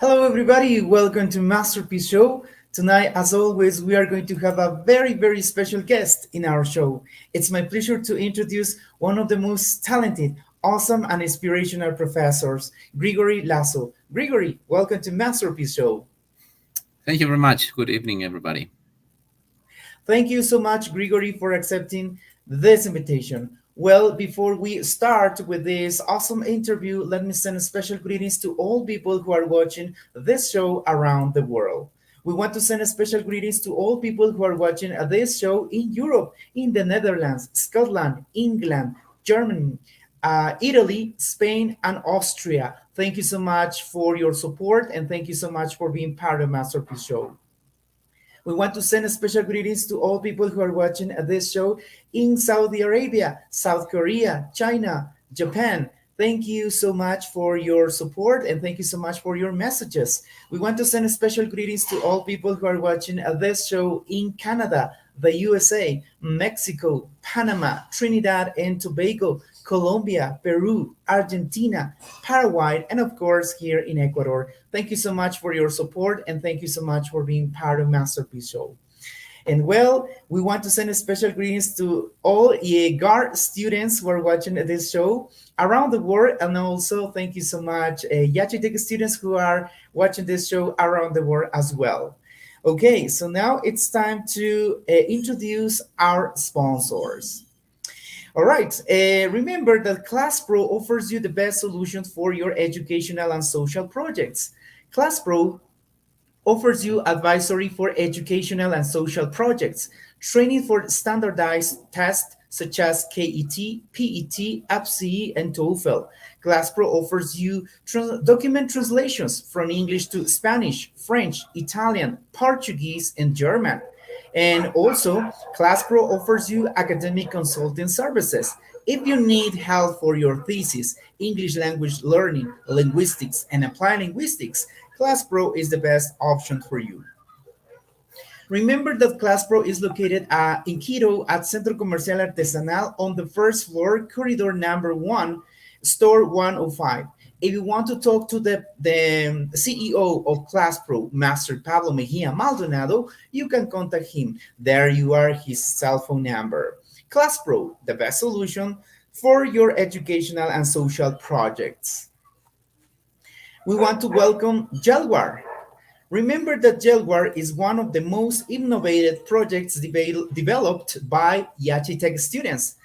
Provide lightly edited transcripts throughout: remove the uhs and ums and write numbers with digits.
Hello, everybody. Welcome to Masterpiece Show. Tonight, as always, we are going to have a very, very special guest in our show. It's my pleasure to introduce one of the most talented, awesome, and inspirational professors, Gregory Lasso. Gregory, welcome to Masterpiece Show. Thank you very much. Good evening, everybody. Thank you so much, Gregory, for accepting this invitation. Well, before we start with this awesome interview, let me send special greetings to all people who are watching this show around the world. We want to send a special greetings to all people who are watching this show in Europe, in the Netherlands, Scotland, England, Germany, Italy, Spain, and Austria. Thank you so much for your support, and thank you so much for being part of Masterpiece Show. We want to send special greetings to all people who are watching this show in Saudi Arabia, South Korea, China, Japan. Thank you so much for your support and thank you so much for your messages. We want to send special greetings to all people who are watching this show in Canada, the USA, Mexico, Panama, Trinidad and Tobago, Colombia, Peru, Argentina, Paraguay, and of course here in Ecuador. Thank you so much for your support and thank you so much for being part of Masterpiece Show. And well, we want to send a special greetings to all Jaguar students who are watching this show around the world. And also thank you so much, Yachitech students who are watching this show around the world as well. Okay, so now it's time to introduce our sponsors. All right, remember that ClassPro offers you the best solutions for your educational and social projects. ClassPro offers you advisory for educational and social projects, training for standardized tests such as KET, PET, APCE, and TOEFL. ClassPro offers you document translations from English to Spanish, French, Italian, Portuguese, and German. And also, ClassPro offers you academic consulting services. If you need help for your thesis, English language learning, linguistics, and applied linguistics, ClassPro is the best option for you. Remember that ClassPro is located in Quito at Centro Comercial Artesanal on the first floor, corridor number 1, store 105. If you want to talk to the CEO of ClassPro, Master Pablo Mejia Maldonado, you can contact him. There you are, his cell phone number. ClassPro, the best solution for your educational and social projects. We want to welcome Jaguar. Remember that Jaguar is one of the most innovative projects developed by Yachitech students.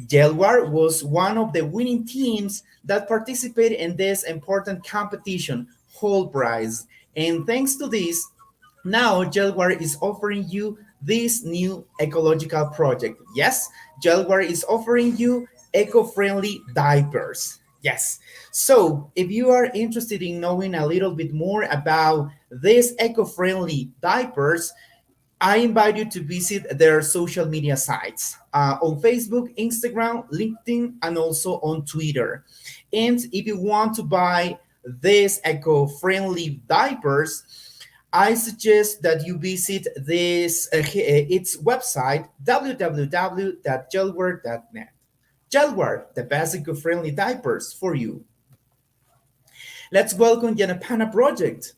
Jaguar was one of the winning teams that participated in this important competition, whole prize. And thanks to this, now Jaguar is offering you this new ecological project. Yes, Jaguar is offering you eco-friendly diapers. Yes. So if you are interested in knowing a little bit more about these eco-friendly diapers, I invite you to visit their social media sites on Facebook, Instagram, LinkedIn, and also on Twitter. And if you want to buy these eco-friendly diapers, I suggest that you visit its website, www.jaguar.net. Jaguar, the best eco-friendly diapers for you. Let's welcome Yanapana Project.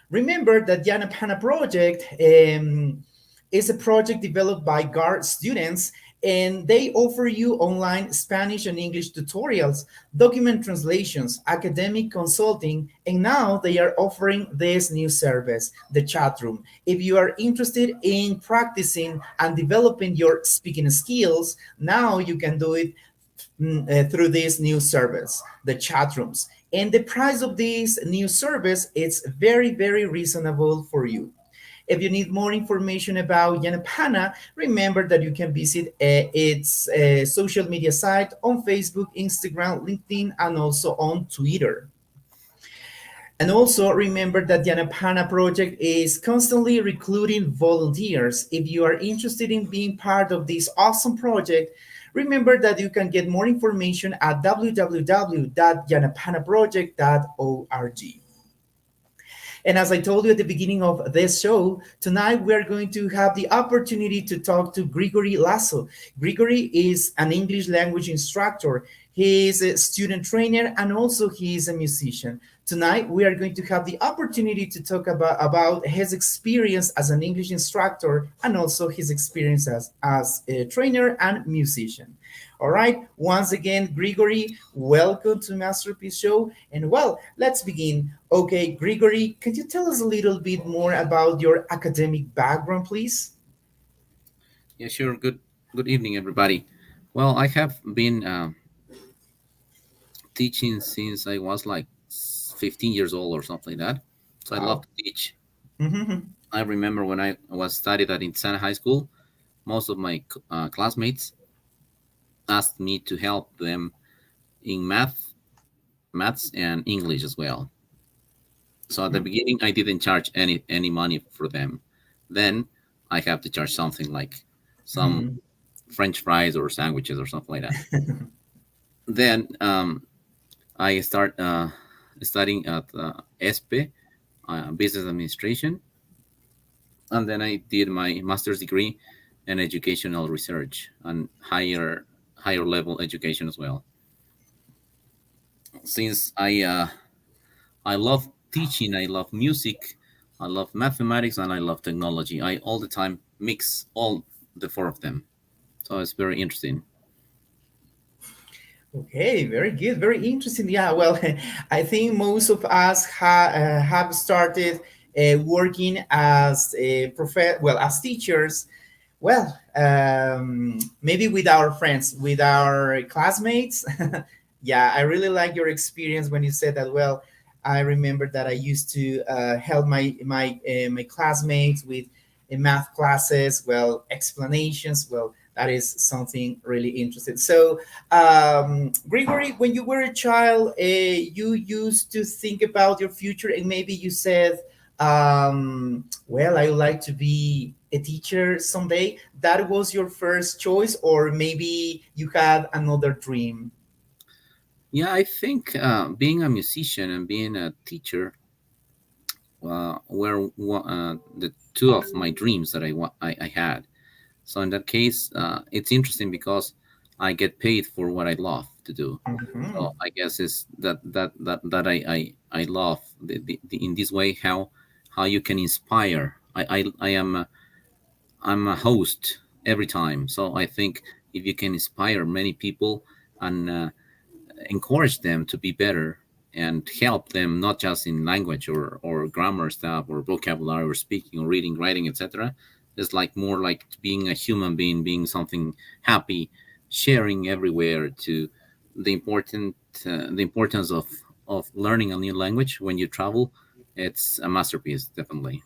Remember that Yanapana Project is a project developed by GAR students, and they offer you online Spanish and English tutorials, document translations, academic consulting, and now they are offering this new service, the chat room. If you are interested in practicing and developing your speaking skills, now you can do it through this new service, the chat rooms. And the price of this new service is very, very reasonable for you. If you need more information about Yanapana, remember that you can visit its social media site on Facebook, Instagram, LinkedIn, and also on Twitter. And also remember that the Yanapana project is constantly recruiting volunteers. If you are interested in being part of this awesome project, remember that you can get more information at www.yanapanaproject.org. And as I told you at the beginning of this show, tonight we are going to have the opportunity to talk to Gregory Lasso. Gregory is an English language instructor. He is a student trainer and also he is a musician. Tonight we are going to have the opportunity to talk about his experience as an English instructor and also his experience as a trainer and musician. All right. Once again, Grigory, welcome to Masterpiece Show. And well, let's begin. Okay, Grigory, can you tell us a little bit more about your academic background, please? Yeah, sure. Good evening, everybody. Well, I have been teaching since I was like 15 years old or something like that. So I love Wow. to teach. Mm-hmm. I remember when I was studied at Insana High School, most of my classmates asked me to help them in maths and English as well. So at the beginning, I didn't charge any money for them. Then I have to charge something like some Mm-hmm. French fries or sandwiches or something like that. Then I start studying at ESPE, Business Administration, and then I did my master's degree in educational research and higher level education as well. Since I love teaching, I love music, I love mathematics, and I love technology. I all the time mix all the four of them. So it's very interesting. Okay, very good, very interesting. Yeah, well, I think most of us have started working as as teachers. Well, maybe with our friends, with our classmates. Yeah, I really like your experience when you said that. Well, I remember that I used to help my classmates with math classes. Well, explanations. Well, that is something really interesting. So, Gregory, when you were a child, you used to think about your future, and maybe you said, "Well, I would like to be a teacher someday." That was your first choice, or maybe you had another dream. Yeah, I think being a musician and being a teacher were the two of my dreams that I had. So in that case, it's interesting because I get paid for what I love to do. Mhm. So I guess it's that I love in this way how you can inspire. I'm a host every time, so I think if you can inspire many people and encourage them to be better and help them not just in language or grammar stuff or vocabulary or speaking or reading, writing, etc. It's like more like being a human being, being something happy, sharing everywhere to the the importance of learning a new language when you travel. It's a masterpiece, definitely.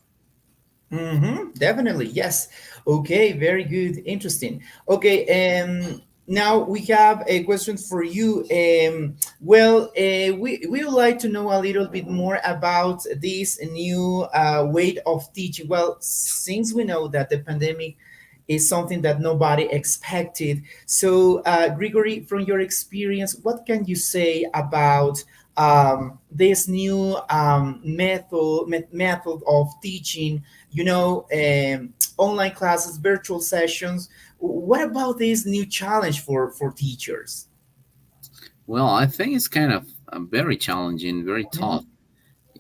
Mm-hmm, definitely, yes. Okay, very good, interesting. Okay, now we have a question for you. We would like to know a little bit more about this new way of teaching. Well, since we know that the pandemic is something that nobody expected, so Grigory, from your experience, what can you say about this new method of teaching, online classes, virtual sessions? What about this new challenge for teachers? Well, I think it's kind of very challenging, very tough.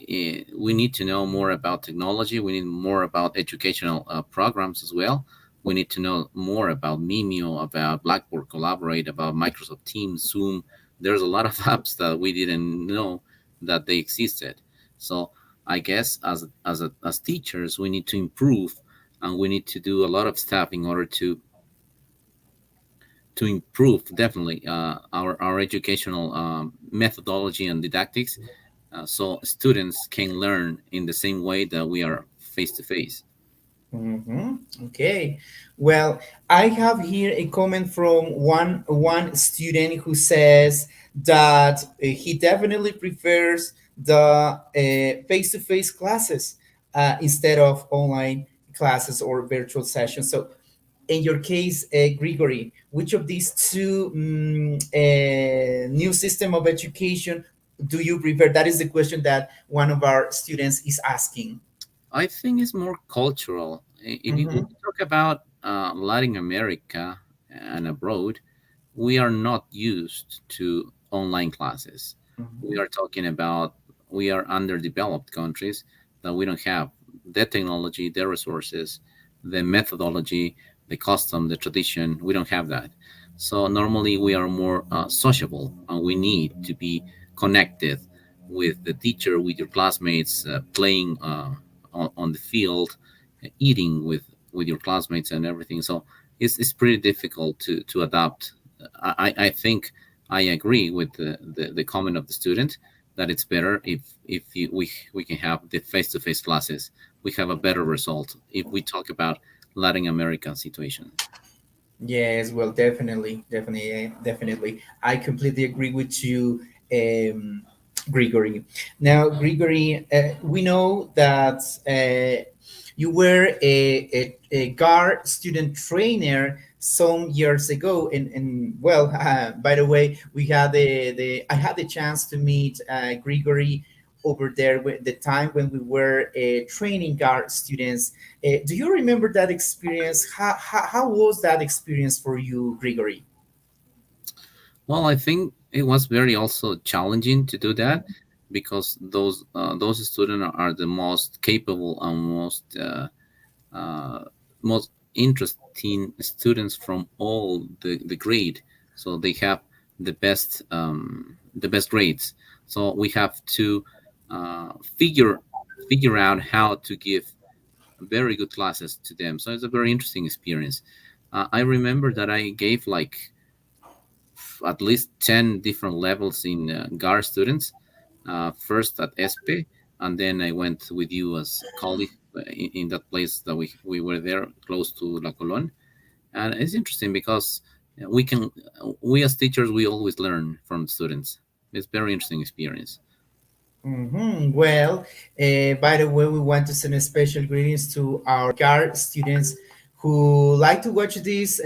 We need to know more about technology. We need more about educational programs as well. We need to know more about Mimeo, about Blackboard Collaborate, about Microsoft Teams, Zoom. There's a lot of apps that we didn't know that they existed. So I guess as teachers, we need to improve, and we need to do a lot of stuff in order to improve definitely our educational methodology and didactics, so students can learn in the same way that we are face to face. Hmm. Okay. Well, I have here a comment from one student who says that he definitely prefers the face-to-face classes instead of online classes or virtual sessions. So, in your case, Grigory, which of these two new system of education do you prefer? That is the question that one of our students is asking. I think it's more cultural. If you Mm-hmm. talk about Latin America and abroad, we are not used to online classes. We Mm-hmm. are talking about, we are underdeveloped countries that we don't have the technology, the resources, the methodology, the custom, the tradition. We don't have that. So normally we are more sociable, and we need to be connected with the teacher, with your classmates, playing on the field, eating with your classmates and everything. So it's pretty difficult to adapt. I think I agree with the comment of the student that it's better if we can have the face-to-face classes. We have a better result if we talk about Latin American situation. Yes, well, definitely, definitely, definitely. I completely agree with you, um, Grigory. Now, Grigory, we know that you were a GAR student trainer some years ago, and well, by the way, we had the I had the chance to meet Grigory over there with the time when we were training GAR students. Do you remember that experience? How was that experience for you, Grigory? Well, I think it was very also challenging to do that, because those students are the most capable and uh, most interesting students from all the grade. So they have the best grades. So we have to uh, figure figure out how to give very good classes to them. So it's a very interesting experience. I remember that I gave like at least 10 different levels in GAR students, first at ESPE, and then I went with you as colleague in that place that we were there close to La Colon. And it's interesting because we can, we as teachers, we always learn from students. It's very interesting experience. Well, by the way, we want to send a special greetings to our GAR students who like to watch this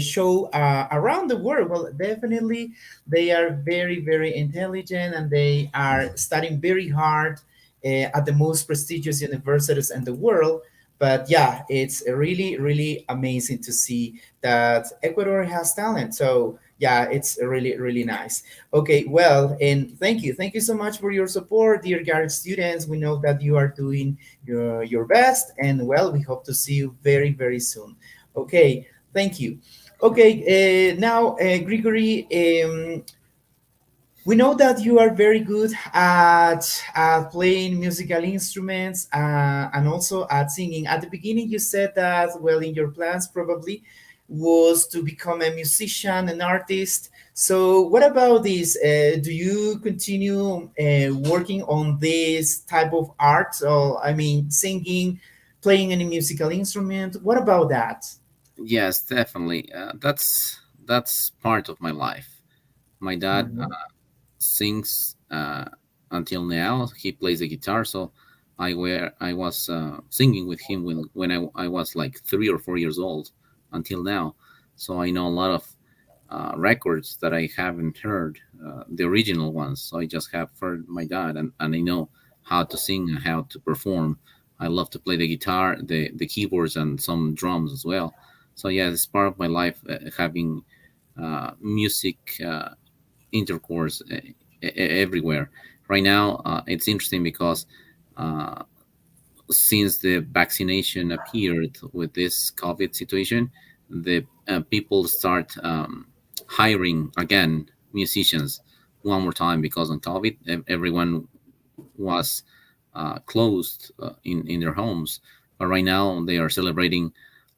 show around the world. Well, definitely, they are very, very intelligent and they are studying very hard at the most prestigious universities in the world. But yeah, it's really, really amazing to see that Ecuador has talent. So yeah, it's really, really nice. Okay, well, and thank you so much for your support, dear Garrett students. We know that you are doing your best, and well, we hope to see you very, very soon. Okay, thank you. Okay, now, Grigory, we know that you are very good at playing musical instruments and also at singing. At the beginning, you said that, well, in your plans probably was to become a musician, an artist. So, what about this? Do you continue working on this type of art? Or, I mean, singing, playing any musical instrument? What about that? Yes, definitely. That's part of my life. My dad Mhm. sings until now. He plays the guitar, so I was singing with him when I was like 3 or 4 years old until now. So I know a lot of records that I haven't heard, the original ones. So I just have heard my dad, and I know how to sing and how to perform. I love to play the guitar, the keyboards, and some drums as well. So yeah, it's part of my life, having music intercourse everywhere. Right now, it's interesting because uh, since the vaccination appeared with this COVID situation, the people start hiring again musicians one more time, because on COVID, everyone was closed in their homes. But right now, they are celebrating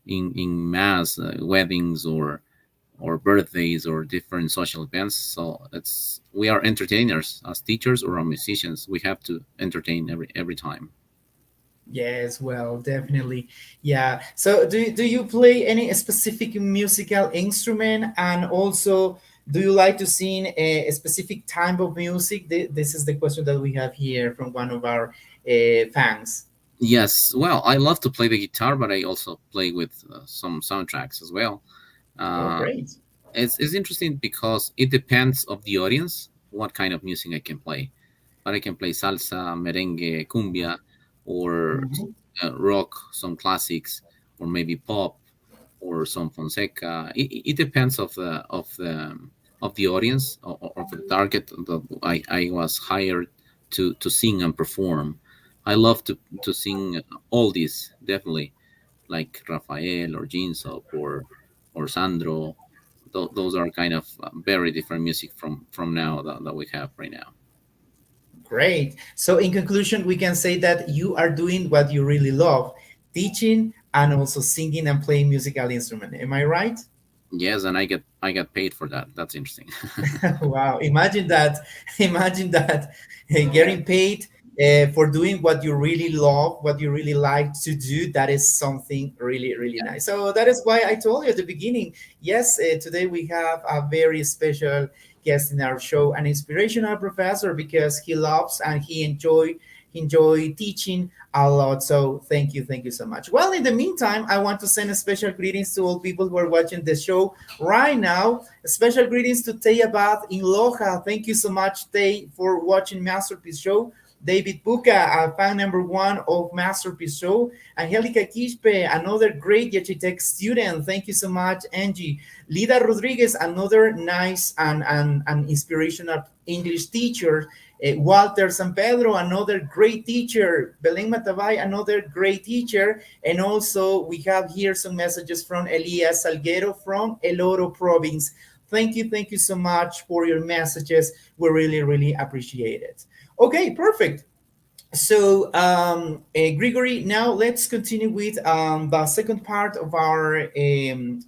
in mass weddings or birthdays or different social events. So it's we are entertainers as teachers or as musicians. We have to entertain every time. Yes, well, definitely. Yeah. So do you play any specific musical instrument, and also do you like to sing a specific type of music? This is the question that we have here from one of our fans. Yes, well, I love to play the guitar, but I also play with some soundtracks as well. Oh, Uh, great. it's interesting because it depends of the audience what kind of music I can play. But I can play salsa, merengue, cumbia, or Mhm. rock, some classics, or maybe pop, or some Fonseca. It depends of the audience, or of the target that I was hired to sing and perform. I love to sing all these, definitely, like Rafael or Jinsop or Sandro. Those are kind of very different music from now that we have right now. Great. So in conclusion, we can say that you are doing what you really love, teaching and also singing and playing musical instrument. Am I right? Yes, and I get paid for that. That's interesting. Wow, imagine that. Imagine that, getting paid for doing what you really love, what you really like to do. That is something really, really nice. So that is why I told you at the beginning. Yes, today we have a very special guest in our show, an inspirational professor, because he loves and he enjoy teaching a lot. So thank you so much. Well, in the meantime, I want to send a special greetings to all people who are watching the show right now. Special greetings to Tay Abad in Loja. Thank you so much, Tay, for watching Masterpiece Show. David Buca, fan number one of Masterpiece Show. Angelica Quispe, another great Yachitech student. Thank you so much, Angie. Lida Rodriguez, another nice and inspirational English teacher. Walter San Pedro, another great teacher. Belén Matabay, another great teacher. And also, we have here some messages from Elias Salguero from El Oro province. Thank you so much for your messages. We really, really appreciate it. Okay, perfect. So, Grigory, now let's continue with the second part of our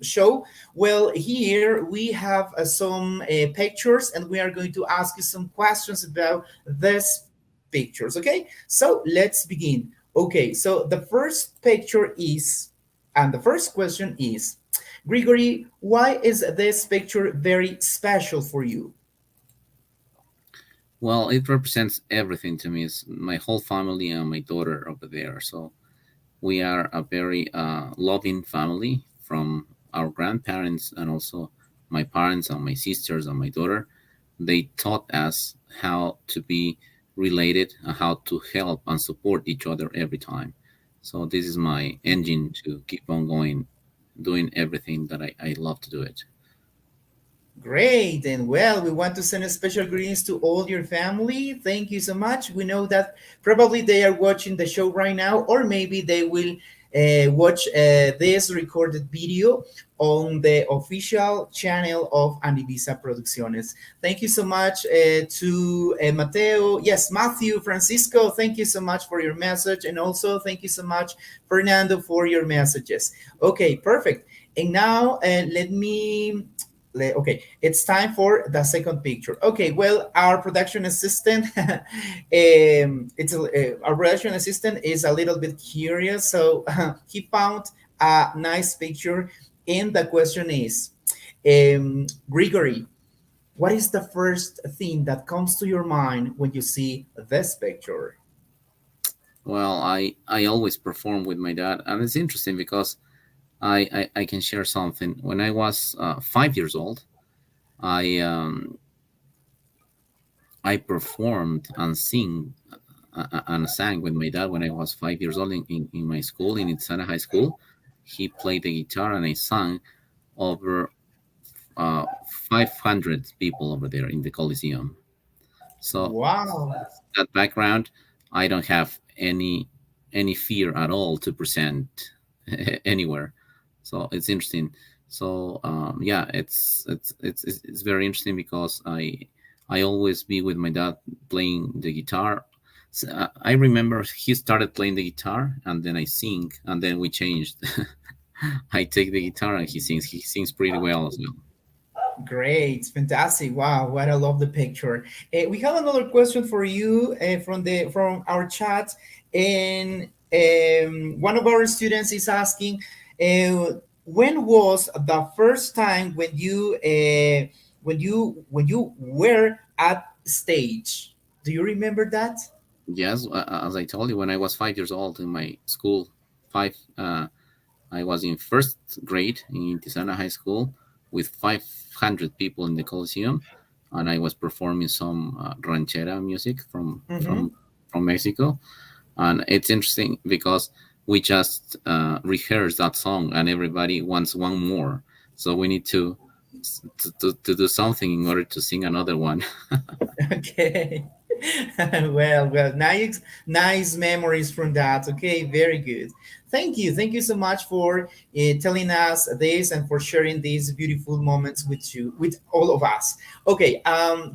show. Well, here we have some pictures, and we are going to ask you some questions about these pictures. Okay, so let's begin. Okay, so the first picture is, and the first question is, Grigory, why is this picture very special for you? Well, it represents everything to me. It's my whole family and my daughter over there. So we are a very loving family from our grandparents and also my parents and my sisters and my daughter. They taught us how to be related and how to help and support each other every time. So this is my engine to keep on going, doing everything that I love to do it. Great. And well, we want to send a special greetings to all your family. Thank you so much. We know that probably they are watching the show right now, or maybe they will watch this recorded video on the official channel of Anivisa Producciones. Thank you so much to Mateo. Yes, Matthew, Francisco, thank you so much for your message. And also, thank you so much, Fernando, for your messages. Okay, perfect. And now okay, it's time for the second picture. Okay, well, our production assistant, our production assistant is a little bit curious, so he found a nice picture, and the question is, Grigory, what is the first thing that comes to your mind when you see this picture? Well, I always perform with my dad, and it's interesting because I can share something. When I was 5 years old, I I performed and and sang with my dad when I was 5 years old in my school in Itzana High School. He played the guitar and I sang over 500 people over there in the Coliseum. So Wow. that background, I don't have any fear at all to present anywhere. So it's interesting. So yeah, it's very interesting because I always be with my dad playing the guitar. So, I remember he started playing the guitar and then I sing and then we changed. I take the guitar and he sings. He sings pretty well as well. Great, fantastic! Wow, what I love the picture. We have another question for you from our chat, and one of our students is asking, when was the first time when you were at stage? Do you remember that? Yes, as I told you, when I was 5 years old in my school, five, I was in first grade in Tisana High School with 500 people in the Coliseum, and I was performing some ranchera music Mm-hmm. from Mexico. And it's interesting because we just rehearsed that song, and everybody wants one more. So we need to do something in order to sing another one. Okay. Well, nice memories from that. Okay, very good. Thank you so much for telling us this and for sharing these beautiful moments with you, with all of us. Okay,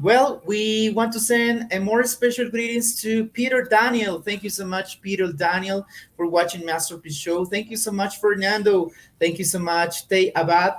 well, we want to send a more special greetings to Peter Daniel. Thank you so much, Peter Daniel, for watching Masterpiece Show. Thank you so much, Fernando. Thank you so much, Tay Abad.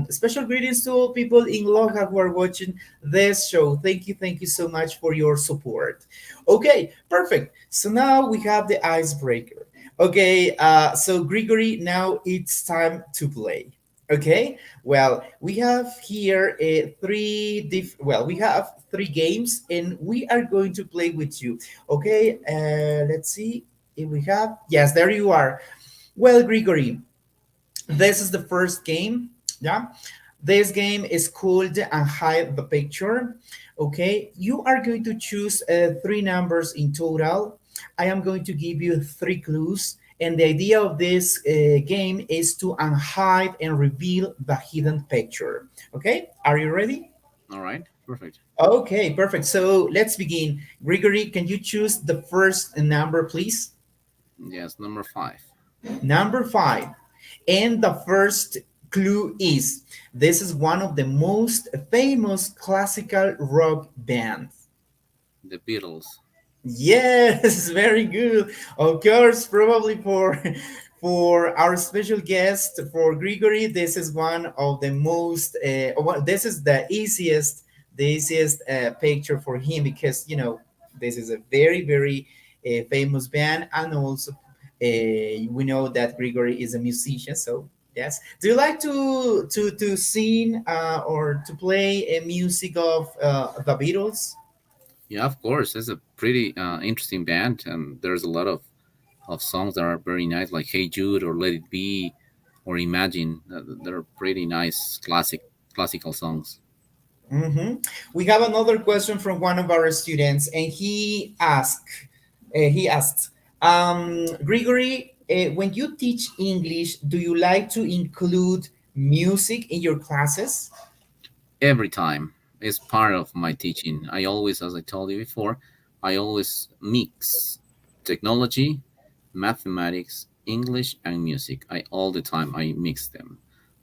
Special greetings to all people in Loja who are watching this show. Thank you so much for your support. Okay, perfect. So now we have the icebreaker. Okay, so Gregory, now it's time to play. Okay, well, we have here we have three games, and we are going to play with you. Okay, let's see if we have. Yes, there you are. Well, Gregory, this is the first game. Yeah, this game is called and hide the picture. Okay, you are going to choose three numbers in total. I am going to give you three clues, and the idea of this game is to unhide and reveal the hidden picture. Okay, are you ready? All right, perfect. Okay, perfect. So let's begin. Gregory, can you choose the first number, please? Yes, number five, Number five. And the first clue is this is one of the most famous classical rock bands. the Beatles. Yes, very good. Of course, probably for our special guest for Grigory, this is one of the most. This is the easiest picture for him because this is a very famous band, and also we know that Grigory is a musician. So yes, do you like to sing or to play music of the Beatles? Yeah, of course. It's a pretty interesting band, and there's a lot of songs that are very nice, like "Hey Jude" or "Let It Be" or "Imagine." They're pretty nice classical songs. Hmm. We have another question from one of our students, and he asked, Grigory, when you teach English, do you like to include music in your classes? Every time it's part of my teaching. I always, as I told you before, I always mix technology, mathematics, English, and music. I all the time I mix them.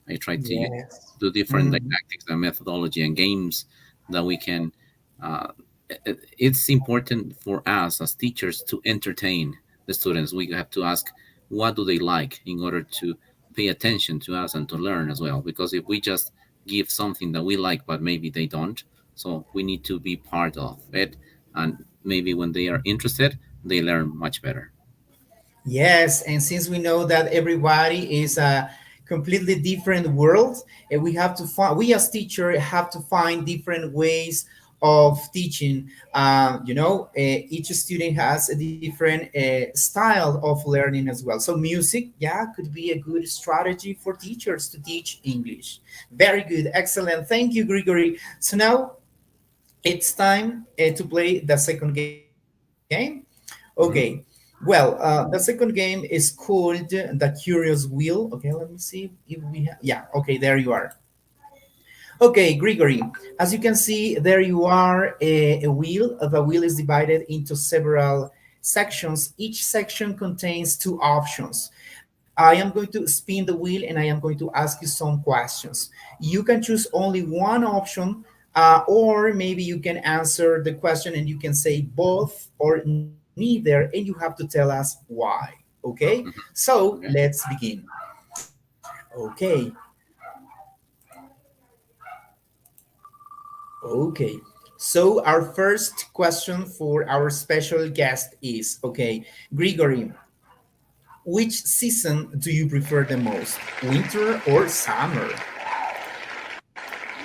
I try to Yes. do different Mhm. didactics and methodology and games that we can. Uh, it's important for us as teachers to entertain the students. We have to ask what do they like in order to pay attention to us and to learn as well. Because if we just give something that we like but maybe they don't, so we need to be part of it, and maybe when they are interested they learn much better. Yes, and since we know that everybody is a completely different world, and we as teacher have to find different ways of teaching. Each student has a different style of learning as well. So music, yeah, could be a good strategy for teachers to teach English. Very good, excellent. Thank you, Grigory. So now it's time to play the second game. Okay. Hmm. Well, the second game is called the Curious Wheel. Okay, let me see if we have. Yeah. Okay, there you are. Okay, Grigory. As you can see, there you are a wheel. The wheel is divided into sections. Each section contains two options. I am going to spin the wheel and I am going to ask you some questions. You can choose only one option, or maybe you can answer the question and you can say both or neither, and you have to tell us why. Okay? Mhm. So Okay. let's begin. Okay. Okay. So our first question for our special guest is, okay, Grigory, which season do you prefer the most? Winter or summer?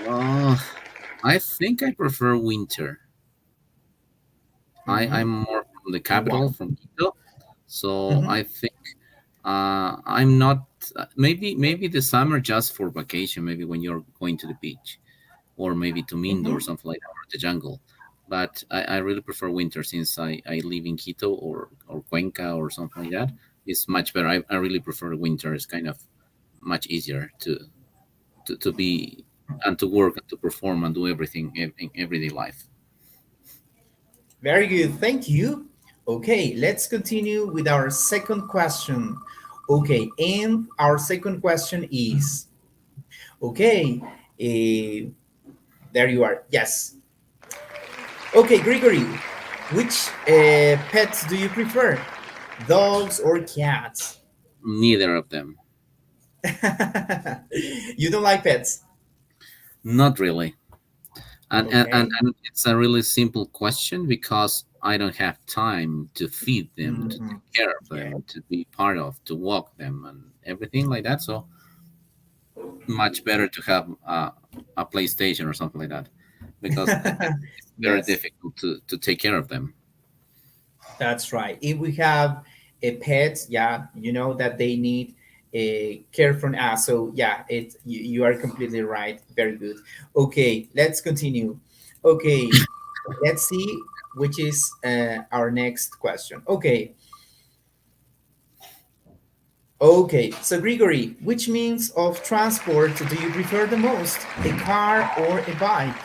Well, I think I prefer winter. I'm Mm-hmm. more from the capital, Why? from Quito, so Mm-hmm. I think I'm not. Maybe the summer just for vacation. Maybe when you're going to the beach, or maybe to Mindo or Mm-hmm. something like that, or the jungle. But I really prefer winter since I live in Quito or Cuenca or something like that. It's much better. I really prefer winter. It's kind of much easier to be and to work and to perform and do everything in everyday life. Very good. Thank you. Okay, let's continue with our second question. Okay, and our second question is, okay, there you are. Yes. Okay, Gregory, which pets do you prefer? Dogs or cats? Neither of them. You don't like pets? Not really. Okay. And it's a really simple question because I don't have time to feed them, to Hmm. take care of Yeah. them, to be part of, to walk them, and everything like that. So much better to have a PlayStation or something like that because it's very Yes, difficult to take care of them. that's right. If we have a pet, yeah, you know that they need a care from us. So yeah, you are completely right. Very good. Okay, let's continue. Okay, let's see which is our next question. Okay, okay. So Grigory, which means of transport do you prefer the most? A car or a bike?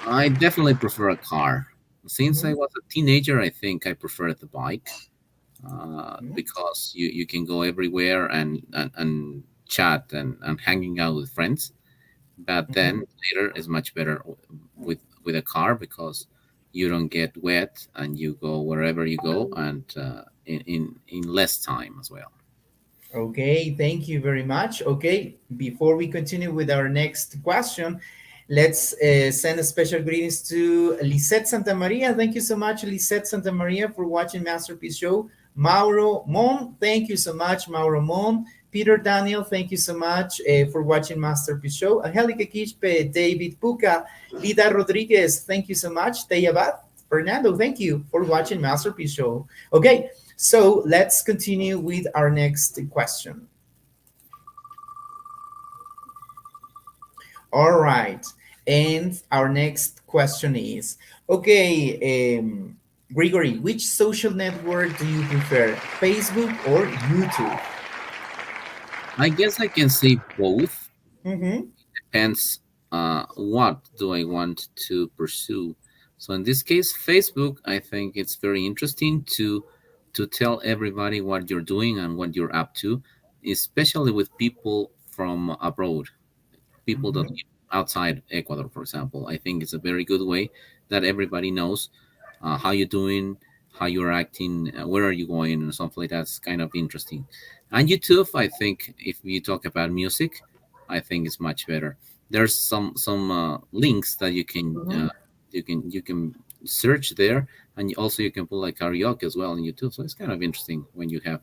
I definitely prefer a car. Since I Mm-hmm. was a teenager, I think I prefer the bike Mm-hmm. because you can go everywhere and chat and hanging out with friends. But Mm-hmm. then later is much better with a car because you don't get wet and you go wherever you go and in less time as well. Okay, thank you very much. Okay, before we continue with our next question, let's send a special greetings to Lisette Santa Maria. Thank you so much, Lisette Santa Maria, for watching Masterpiece Show. Mauro Mon, thank you so much, Mauro Mon. Peter Daniel, thank you so much for watching Masterpiece Show. Angelica Quispe, David Puca, Lida Rodriguez, thank you so much. Teyabat, Fernando, thank you for watching Masterpiece Show. Okay, so let's continue with our next question. All right. And our next question is, okay, Gregory, which social network do you prefer, Facebook or YouTube? I guess I can say both. Mm-hmm. Depends what do I want to pursue. So in this case, Facebook, I think it's very interesting to tell everybody what you're doing and what you're up to, especially with people from abroad, people that Mm-hmm. live outside Ecuador, for example. I think it's a very good way that everybody knows how you're doing, how you're acting, where are you going, and something like that's kind of interesting. And YouTube, I think, if you talk about music, I think it's much better. There's some links that Mm-hmm. you can search there, and also you can put like karaoke as well on YouTube. So it's kind of interesting when you have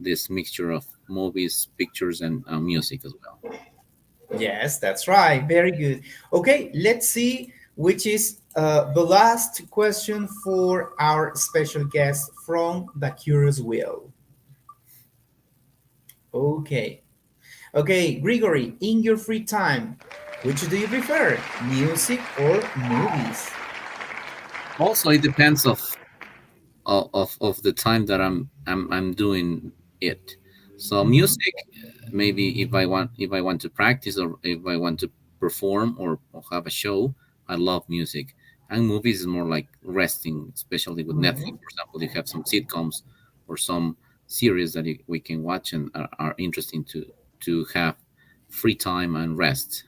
this mixture of movies, pictures, and music as well. Yes, that's right. Very good. Okay, let's see which is the last question for our special guest from the Curious Wheel. Okay. Okay, Grigory, in your free time, which do you prefer, music or movies? Also, it depends of the time that I'm doing it. So Mm-hmm. music, maybe if I want to practice or if I want to perform or have a show, I love music. And movies is more like resting, especially with Netflix. Mhm. For example, you have some sitcoms or some series that we can watch and are interesting to have free time and rest.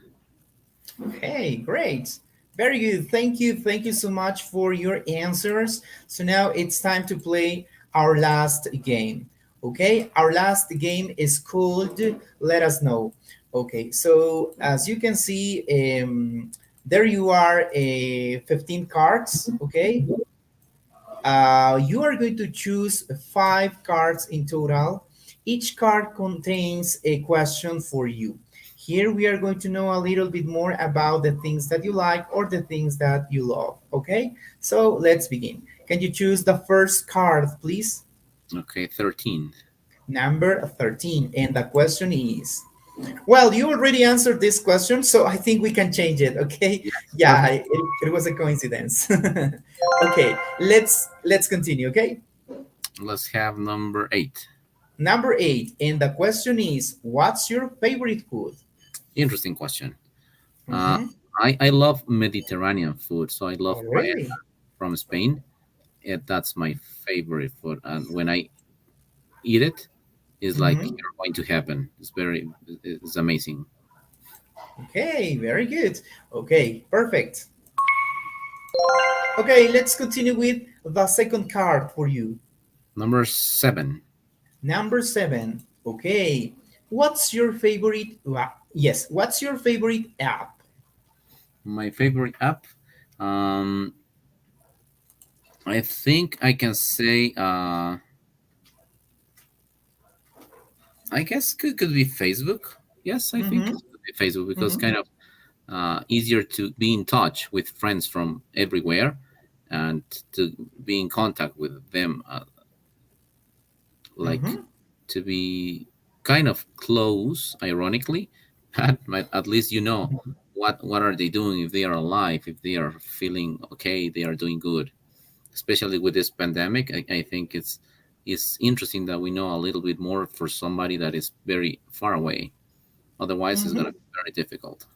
Okay, great. Very good. Thank you. Thank you so much for your answers. So now it's time to play our last game. Okay, our last game is called Let Us Know. Okay, so as you can see, there you are, 15 cards. Okay, you are going to choose 5 cards in total. Each card contains a question for you. Here we are going to know a little bit more about the things that you like or the things that you love. Okay, so let's begin. Can you choose the first card, please? Okay, 13. Number 13. And the question is, well, you already answered this question, so I think we can change it. Okay, Yes, yeah, perfect. it was a coincidence. Okay, let's continue. Okay. Let's have number 8. Number 8, and the question is, what's your favorite food? Interesting question. Uh, Mm-hmm. I love Mediterranean food, so I love Oh, paella really? from Spain. That's my favorite food, and when I eat it, it's like Mm-hmm. you're going to heaven. It's amazing. Okay, very good. Okay, perfect. Okay, let's continue with the second card for you. Number 7. Number 7. Okay, what's your favorite? Yes, what's your favorite app? My favorite app. Um, I think I can say. I guess could be Facebook. Yes, I think Mm-hmm. it could be Facebook because Mm-hmm. kind of easier to be in touch with friends from everywhere and to be in contact with them, like Mm-hmm. to be kind of close, ironically, but at least you know what are they doing, if they are alive, if they are feeling okay, they are doing good. Especially with this pandemic, I think it's interesting that we know a little bit more for somebody that is very far away. Otherwise, it's Mm-hmm. gonna be very difficult.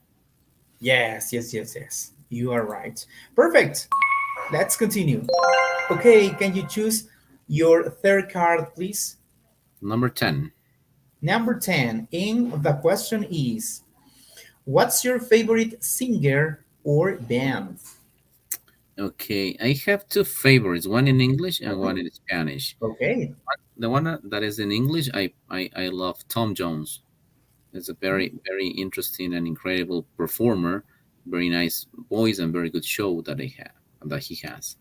Yes, yes, yes, yes. You are right. Perfect. Let's continue. Okay, can you choose your third card, please? Number 10. Number 10. And the question is, what's your favorite singer or band? Okay, I have two favorites, one in English and one Mhm. in Spanish. Okay. The one that is in English, I love Tom Jones. It's a very interesting and incredible performer, very nice voice and very good show that he has.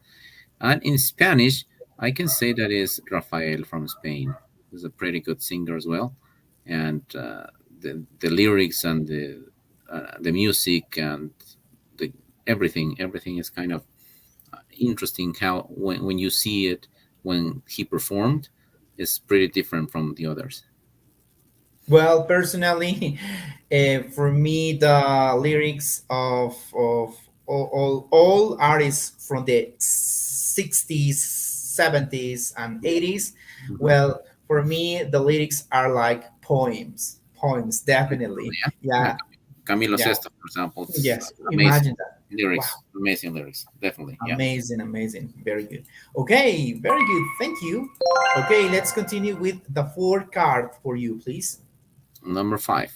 And in Spanish, I can say that is Rafael from Spain. He's a pretty good singer as well, and the lyrics and the music and the everything is kind of interesting. How when you see it when he performed, is pretty different from the others. Well, personally, for me, the lyrics of all artists from the 60s, 70s, and 80s, Mhm. well, for me, the lyrics are like poems. Poems, definitely. Yeah, yeah. Yeah, Camilo yeah. Sesto, for example, it's Yes, amazing imagine that. Wow. lyrics, amazing lyrics, definitely. Yeah. Amazing, amazing. Very good. Okay, very good. Thank you. Okay, let's continue with the fourth card for you, please. Number 5.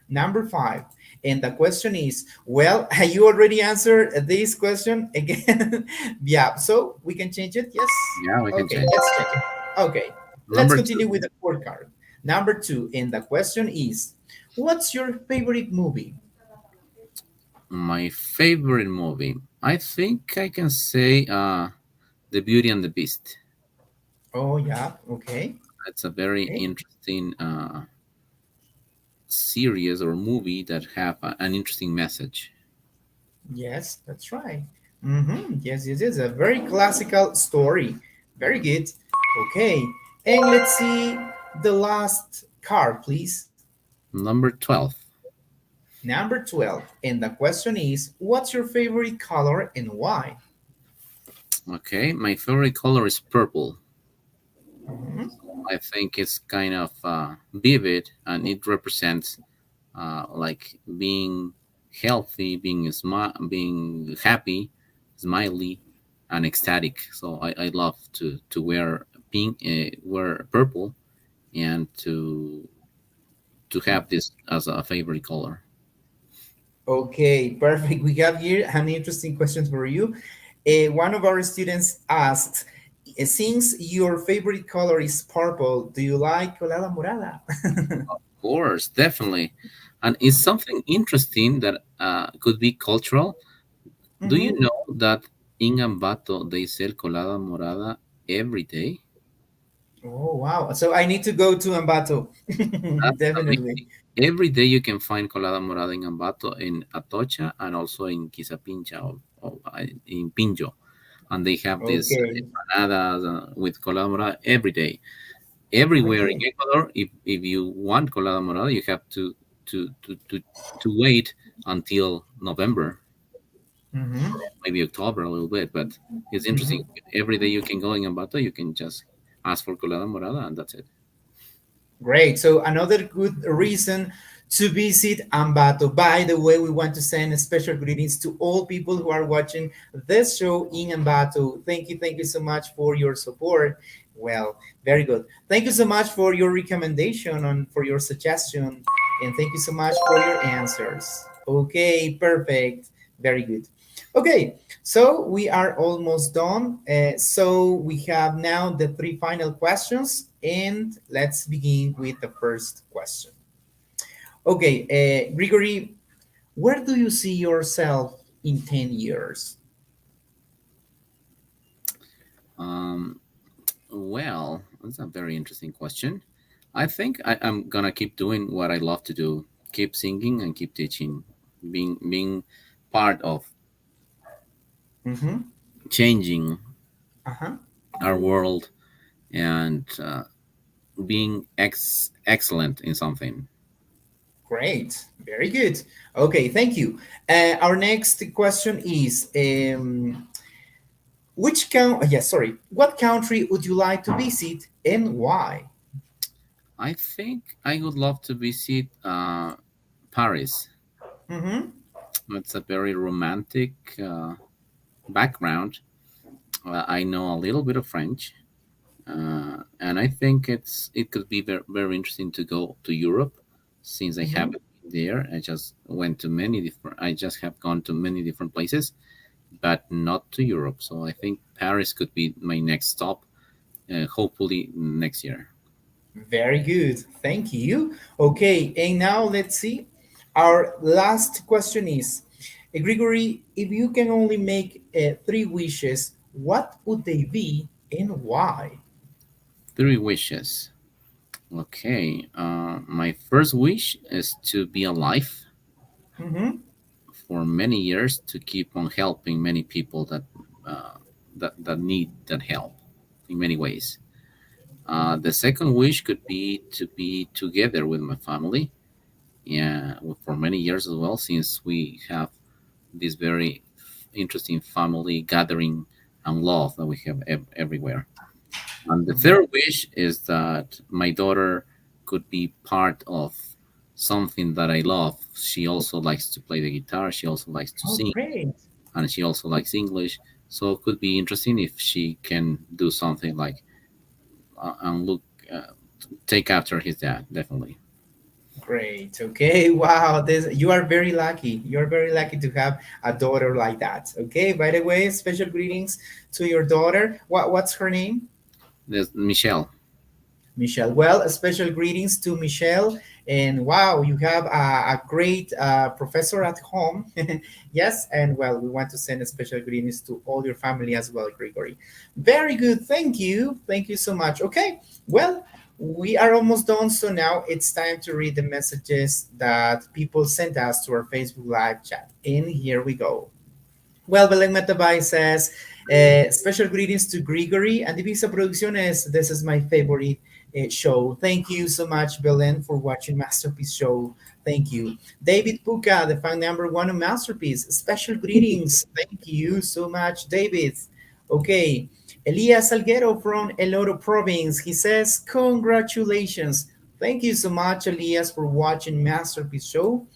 Number 5. And the question is, well, you already answered this question again. Yeah, so we can change it. Yes. Yeah, we can Okay, change. let's change it. Okay, let's Number 2. continue with the fourth card. Number 2. And the question is, what's your favorite movie? My favorite movie. I think I can say The Beauty and the Beast. Oh, yeah. Okay. It's a very Okay. interesting series or movie that have an interesting message. Yes, that's right. Mm-hmm. Yes, it is a very classical story. Very good. Okay, and let's see the last card, please. Number 12. Number 12. And the question is, what's your favorite color and why? Okay, my favorite color is purple. Mhm. I think it's kind of vivid and it represents like being healthy, being happy. smiley, and ecstatic. So I love to wear pink, wear purple, and to have this as a favorite color. Okay, perfect. We have here an interesting question for you. One of our students asked, since your favorite color is purple, do you like colada morada? Of course, definitely, and it's something interesting that could be cultural. Do you Hmm. know that in Ambato they sell colada morada every day? Oh, wow. So I need to go to Ambato. That's Definitely. amazing. Every day you can find colada morada in Ambato, in Atocha, and also in Quizapincha or in Pinjo. And they have these Okay. empanadas with colada morada every day. Everywhere in Okay. Ecuador, if you want colada morada, you have to to to, to wait until November, Hmm. maybe October a little bit. But it's interesting. Every day you can go in Ambato, you can just ask for colada morada, and that's it. Great. So another good reason to visit Ambato. By the way, we want to send special greetings to all people who are watching this show in Ambato. Thank you so much for your support. Well, very good. Thank you so much for your recommendation and for your suggestion, and thank you so much for your answers. Okay, perfect. Very good. Okay, so we are almost done. So we have now the three final questions, and let's begin with the first question. Okay, Gregory, where do you see yourself in 10 years? Um, well, that's a very interesting question. I think I'm gonna keep doing what I love to do, keep singing and keep teaching, being part of Mm-hmm. changing Uh-huh. our world and being excellent in something. Great. Very good. Okay, thank you. Our next question is what country would you like to visit and why? I think I would love to visit Paris. Mm-hmm. It's a very romantic background. I know a little bit of French, and I think it could be very interesting to go to Europe since I Mm-hmm. haven't been there. I just have gone to many different places, but not to Europe. So I think Paris could be my next stop, hopefully next year. Very good. Thank you. Okay, and now let's see. Our last question is Gregory, if you can only make three wishes, what would they be and why? Three wishes. Okay, my first wish is to be alive Mm-hmm. for many years to keep on helping many people that need that help in many ways. The second wish could be to be together with my family, yeah, for many years as well, since we have this very interesting family gathering and love that we have everywhere. And the Mm-hmm. third wish is that my daughter could be part of something that I love. She also likes to play the guitar, she also likes to Oh, sing, great. and she also likes English. So it could be interesting if she can do something like and look, uh, take after his dad, definitely. Great. Okay. Wow. You are very lucky. You're very lucky to have a daughter like that. Okay. By the way, special greetings to your daughter. What's her name? There's Michelle. Michelle. Well, special greetings to Michelle. And wow, you have a great professor at home. Yes. And well, we want to send a special greetings to all your family as well, Gregory. Very good. Thank you. Thank you so much. Okay. Well, we are almost done. So now it's time to read the messages that people sent us to our Facebook Live chat. And here we go. Well, Belén Metabay says, special greetings to Gregory and Divisa Producciones. This is my favorite show. Thank you so much, Belén, for watching Masterpiece Show. Thank you. David Puka, the fan number one of Masterpiece. Special greetings. Thank you so much, David. Okay. Elias Salguero from El Oro Province. He says, congratulations. Thank you so much, Elias, for watching Masterpiece Show.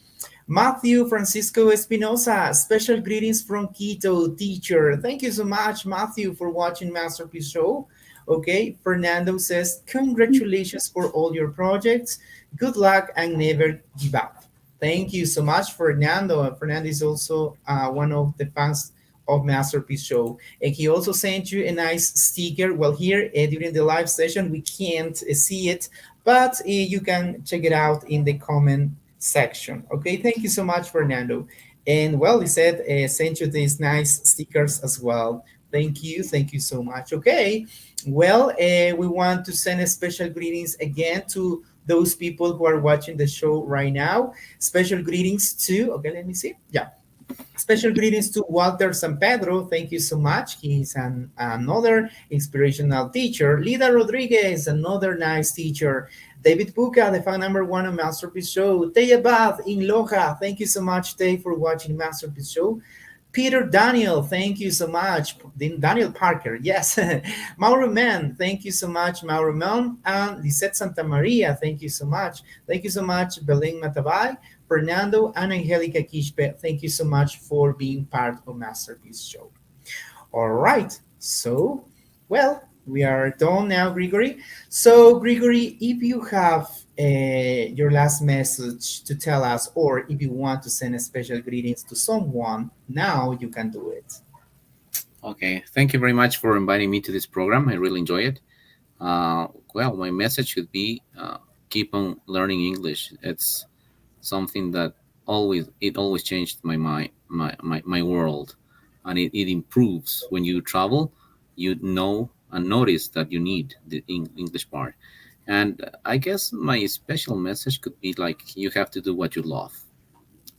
Matthew Francisco Espinosa, special greetings from Quito, teacher. Thank you so much, Matthew, for watching Masterpiece Show. Okay, Fernando says, congratulations for all your projects. Good luck and never give up. Thank you so much, Fernando. Fernando is also one of the fans of Masterpiece Show. And he also sent you a nice sticker. Well, here during the live session, we can't see it, but you can check it out in the comment section. Okay, thank you so much, Fernando. And well, he said, sent you these nice stickers as well. Thank you so much. Okay, well, we want to send a special greetings again to those people who are watching the show right now. Special greetings to, okay, let me see. Yeah, special greetings to Walter San Pedro. Thank you so much. He's another inspirational teacher. Lida Rodriguez, another nice teacher. David Buca, the fan number one on Masterpiece Show. Tay Abad in Loja. Thank you so much, Tay, for watching Masterpiece Show. Peter Daniel, thank you so much. Daniel Parker, yes. Mauro Man, thank you so much, Mauro Man. And Lisette Santa Maria, thank you so much. Thank you so much, Belén Matabay, Fernando, and Angelica Quispe. Thank you so much for being part of Masterpiece Show. All right. So, well, we are done now, Grigory. So, Grigory, if you have your last message to tell us, or if you want to send a special greetings to someone, now you can do it. Okay, thank you very much for inviting me to this program. I really enjoy it. Well, my message should be keep on learning English. It's something that always changed my world, and it improves when you travel. You know and notice that you need the English part. And I guess my special message could be like you have to do what you love,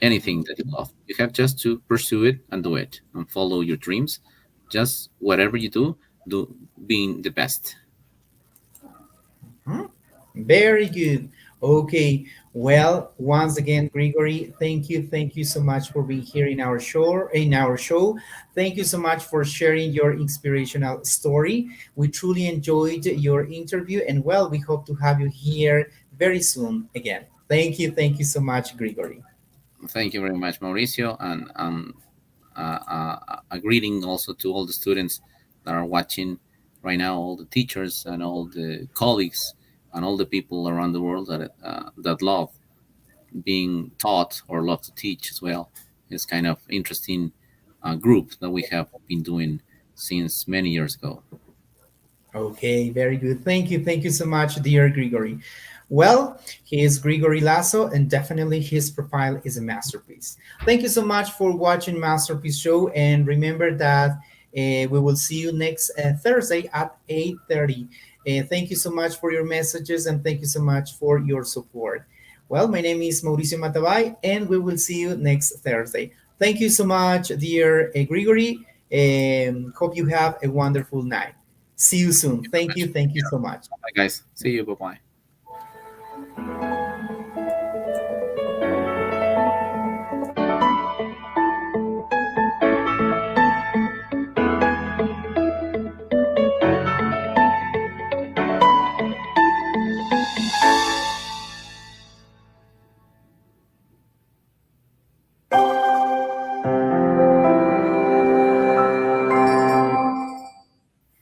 anything that you love. You have just to pursue it and do it and follow your dreams. Just whatever you do being the best. Hmm? Very good. Okay. Well, once again, Grigory, thank you so much for being here in our show. Thank you so much for sharing your inspirational story. We truly enjoyed your interview, and well, we hope to have you here very soon again. Thank you so much, Grigory. Thank you very much, Mauricio, and a greeting also to all the students that are watching right now, all the teachers and all the colleagues and all the people around the world that love being taught or love to teach as well. It's kind of interesting group that we have been doing since many years ago. Okay, very good. Thank you so much, dear Grigory. Well, he is Gregory Lasso, and definitely his profile is a masterpiece. Thank you so much for watching Masterpiece Show, and remember that we will see you next Thursday at 8:30. Thank you so much for your messages, and thank you so much for your support. Well, my name is Mauricio Matabay, and we will see you next Thursday. Thank you so much, dear Gregory. Hope you have a wonderful night. See you soon. Thank you very much. Thank you Yeah. so much. Bye, guys. See you. Bye bye.